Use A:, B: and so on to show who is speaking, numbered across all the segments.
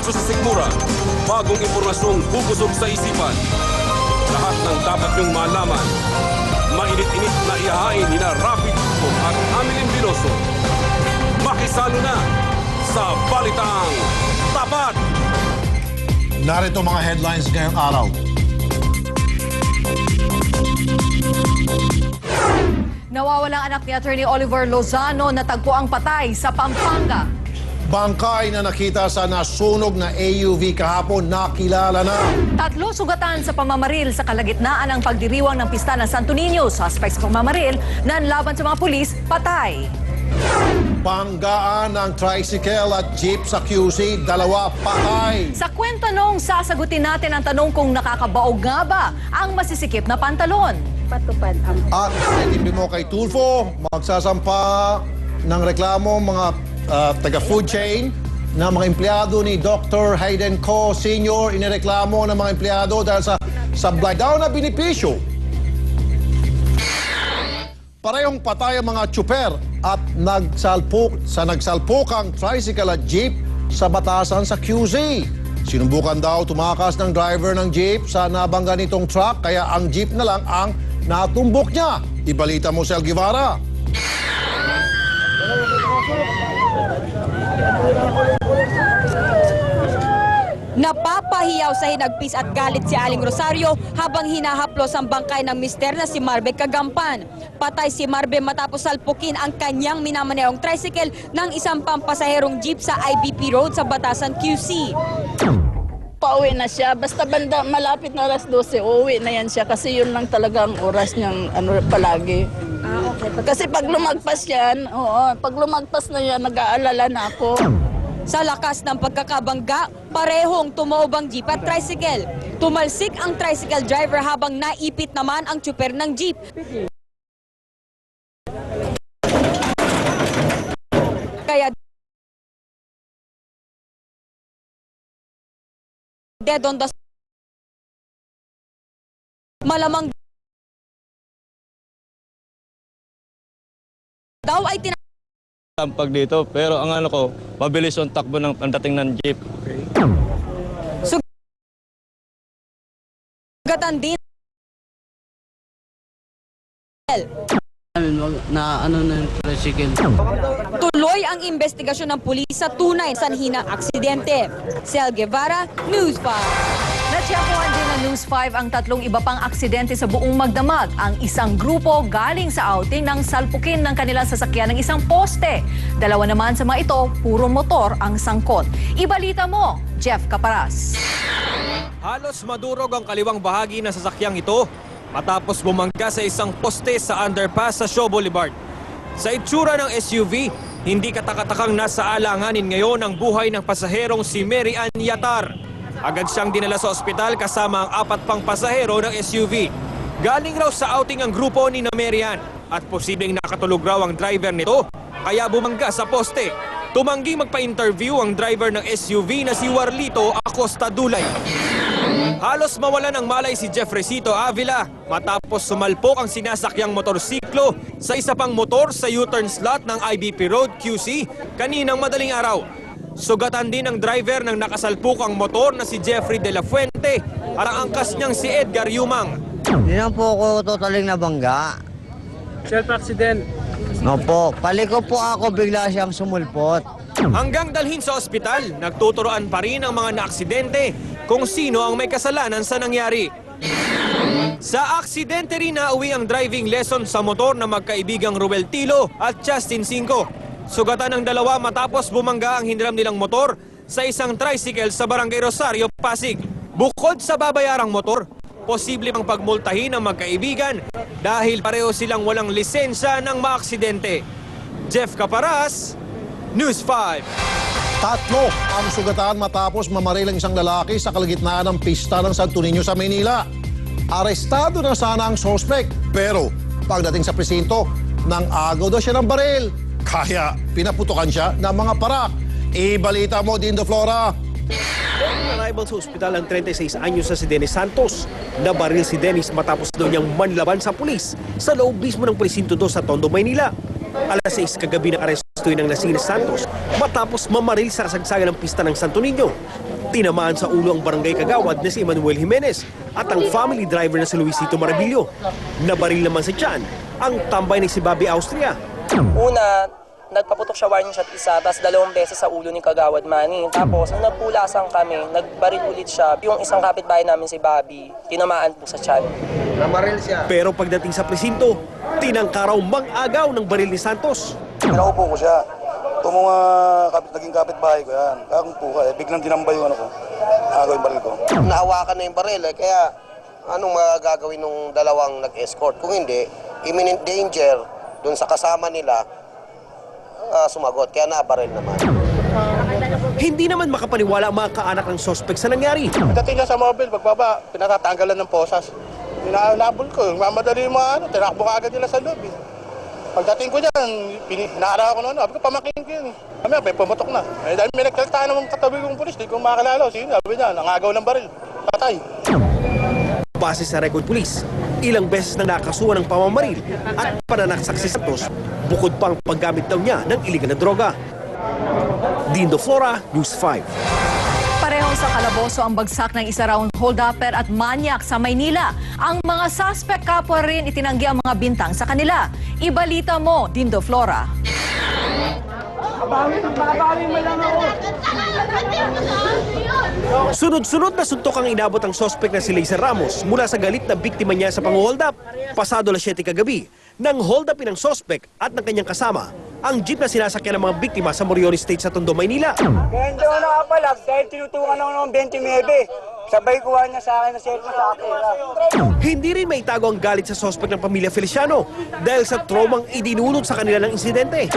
A: diretso sa sikmura. Bagong impormasyong bubusog sa isipan. Lahat ng dapat niyong malaman. Mainit-init na ihahain ni na Rapid at Amelin Biloso. Makisalo na sa Balitang Tapat!
B: Narito mga headlines ngayong araw.
C: Nawawalang anak ni Attorney Oliver Lozano na tagpuang patay sa Pampanga.
B: Bangkay na nakita sa nasunog na AUV kahapon nakilala na.
C: 3 sugatan sa pamamaril sa kalagitnaan ng pagdiriwang ng pista ng Santo Niño. Suspect sa pamamaril na laban sa mga pulis, patay.
B: Banggaan ng tricycle at jeep sa QC, 2 patay.
C: Sa kwento nung sasagutin natin ang tanong kung nakakabaog nga ba ang masisikip na pantalon.
D: Patupad ang
B: At naitindi mo kay Tulfo, magsasampa ng reklamo mga taga-food chain na mga empleyado ni Dr. Hayden Co. Sr. inireklamo ng mga empleyado dahil sa sablay daw na benepisyo. Parehong patay ang mga tsuper at nagsalpukang tricycle at jeep sa batasan sa QC. Sinubukan daw tumakas ng driver ng jeep sa nabangga nitong truck kaya ang jeep na lang ang natumbok niya. Ibalita mo, Sel Guevara.
E: Napapahiyaw sa hinagpis at galit si Aling Rosario habang hinahaplos ang bangkay ng mister na si Marbe Kagampan. Patay si Marbe matapos salpukin ang kanyang minamanehong tricycle ng isang pampasaherong jeep sa IBP Road sa Batasan, QC.
D: pauwi na siya. Basta banda malapit na alas 12, uuwi na yan siya kasi yun lang talaga ang oras niyang palagi.
E: Okay.
D: Kasi pag lumagpas yan, pag lumagpas na yan, nag-aalala na ako.
E: Sa lakas ng pagkakabangga, parehong tumaobang jeep at tricycle. Tumalsik ang tricycle driver habang naipit naman ang tsuper ng jeep. Kaya dead on the malamang daw ay
F: Tampag dito, pero ang ano ko, mabilis yung takbo ng pandating ng jeep.
E: sugatan din.
G: Na ano na yung tricycle.
E: Tuloy ang investigasyon ng pulis sa tunay sanhinang aksidente. Sel Guevara, News 5.
C: Natiyempohan din ng News 5 ang 3 iba pang aksidente sa buong magdamag. Ang isang grupo galing sa outing nang salpukin ng kanilang sasakyan ng isang poste. 2 naman sa mga ito, puro motor ang sangkot. Ibalita mo, Jeff Caparas.
H: Halos madurog ang kaliwang bahagi ng sasakyang ito matapos bumangga sa isang poste sa underpass sa Shaw Boulevard. Sa itsura ng SUV, hindi katakatakang nasa alanganin ngayon ang buhay ng pasaherong si Mary Ann Yatar. Agad siyang dinala sa ospital kasama ang 4 pang pasahero ng SUV. Galing raw sa outing ang grupo ni Mary Ann at posibleng nakatulog raw ang driver nito kaya bumangga sa poste. Tumanggi magpa-interview ang driver ng SUV na si Warlito Acosta Dulay. Halos mawalan ng malay si Jeffrecito Avila matapos sumalpok ang sinasakyang motorsiklo sa isa pang motor sa U-turn slot ng IBP Road, QC, kaninang madaling araw. Sugatan din ang driver ng nakasalpukang motor na si Jeffrey De La Fuente at ang angkas niyang si Edgar Yumang.
G: Hindi lang po ako totaling nabangga.
I: Self-accident.
G: Opo, paliko po ako, bigla siyang sumulpot.
H: Hanggang dalhin sa ospital, nagtuturoan pa rin ang mga naaksidente kung sino ang may kasalanan sa nangyari. Sa aksidente rin nauwi ang driving lesson sa motor na magkaibigang Ruel Tilo at Justin Cinco. Sugatan ng 2 matapos bumangga ang hiniram nilang motor sa isang tricycle sa Barangay Rosario, Pasig. Bukod sa babayarang motor, posible pang pagmultahin ang magkaibigan dahil pareho silang walang lisensya ng maaksidente. Jeff Caparas, News 5.
B: 3 ang sugatan matapos mamaril ang isang lalaki sa kalagitnaan ng pista ng Santo Niño sa Maynila. Arestado na sana ang suspect, pero pagdating sa presinto, nang agaw daw siya ng baril. Kaya pinaputukan siya ng mga parak. Ibalita mo, Dindo Flora.
I: Arrival sa ospital ang 36 anyos na si Dennis Santos. Nabaril si Dennis matapos daw niyang manlaban sa pulis sa loob mismo ng presinto 2 sa Tondo, Maynila. Alas 6 kagabi ng aresto gustuhin ng lasing na Santos matapos mamaril sa kasagsagan ng pista ng Santo Niño. Tinamaan sa ulo ang barangay kagawad na si Emmanuel Jimenez at ang family driver na si Luisito Maravillo. Nabaril naman sa tiyan ang tambay ng si Bobby Austria.
J: Una, nagpaputok siya warning shot isa, tapos 2 beses sa ulo ni Kagawad Manny. Tapos, nung nagpulasan kami, nagbaril ulit siya. Yung isang kapitbahay namin si Bobby, tinamaan po sa tiyan.
G: Namaril siya.
I: Pero pagdating sa presinto, tinangka raw mang-agaw ng baril ni Santos.
K: Pinaupo ko siya. Ito mga naging kapitbahay ko yan. Kaya kung po ka, biglang dinambay yung ko. Agaw yung baril ko.
L: Nahawakan na yung baril kaya anong magagawin nung dalawang nag-escort? Kung hindi, imminent danger dun sa kasama nila, sumagot, kaya nabaril naman.
I: Hindi naman makapaniwala ang mga kaanak ng suspect sa nangyari.
K: Pagdating niya sa mobile, pagbaba, pinatatanggalan ng posas. Hinabol ko, mamadali yung mga tinakbo ka agad nila sa loob. Pagdating ko dyan, naaraw ko noon, sabi ko, pamaking ko yun. Kami, pumotok na. Dahil may nagkaltaan ng katabi kong pulis, di ko makakilala. Sige, sabi niya, nangagaw ng baril. Patay.
I: Base sa record police, ilang beses na nakasuhan ng pamamaril at pananaksak si Santos, bukod pang paggamit daw niya ng iligal na droga. Dindo Flora, News 5.
C: Pareho sa kalaboso ang bagsak ng isa raong hold-upper at manyak sa Maynila. Ang mga suspect kapwa rin itinanggi ang mga bintang sa kanila. Ibalita mo, Dindo Flora.
I: Sunod-sunod na suntok ang inabot ang suspect na si Lazer Ramos mula sa galit na biktima niya sa pang-hold up. Pasado alas 7 kagabi, nang hold upin ng suspect at ng kanyang kasama ang jeep na sinasakyan ng mga biktima sa Morion Estate sa Tondo, Maynila.
G: Kaya hindi ako nakapalag dahil tinutukan ako ng 29. Sabay kuha niya sa akin na cellphone sa kapera.
I: Hindi rin maitago ang galit sa suspect ng pamilya Feliciano dahil sa traumang idinulot sa kanila ng insidente.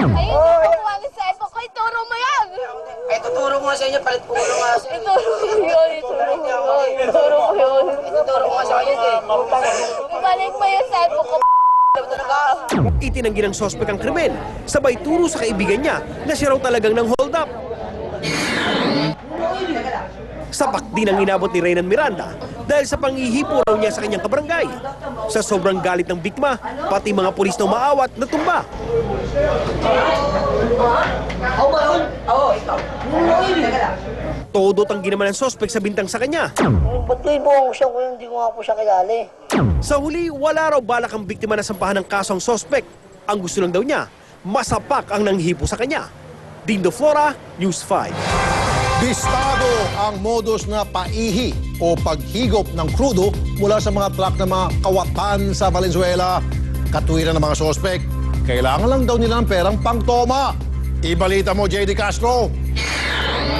D: Ituro mo yan!
L: Ay, tuturo ko nga sa inyo, palit po ko nga sa inyo.
D: Ituro mo yun.
L: Tuturo ko nga sa inyo.
D: Balik mo yung cellphone ko.
I: Itinanggi ng suspect ang krimen, sabay turo sa kaibigan niya na siya raw talagang nang hold up. Sapak din ang inabot ni Reynan Miranda dahil sa panghihipo raw niya sa kanyang kabarangay. Sa sobrang galit ng biktima, pati mga pulis na umaawat na tumba. Todo tanggi naman ang suspect sa bintang sa kanya.
L: Ba't kayo po ako siya kung hindi ko nga po siya kilala eh?
I: Sa huli, wala raw balak ang biktima na sampahan ng kaso ang suspect. Ang gusto lang daw niya, masapak ang nanghipo sa kanya. Dindo Flora, News 5.
B: Bistado ang modus na paihi o paghigop ng krudo mula sa mga truck ng mga kawatan sa Valenzuela. Katuwiran ng mga sospek, kailangan lang daw nila ng perang pangtoma. Ibalita mo, J.D. Castro.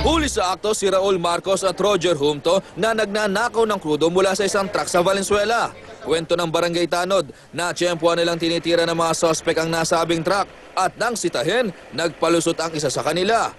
M: Huli sa akto si Raul Marcos at Roger Humto na nagnanakaw ng krudo mula sa isang truck sa Valenzuela. Kwento ng Barangay Tanod na tiyempuan nilang tinitira ng mga sospek ang nasabing truck at nang sitahin, nagpalusot ang isa sa kanila.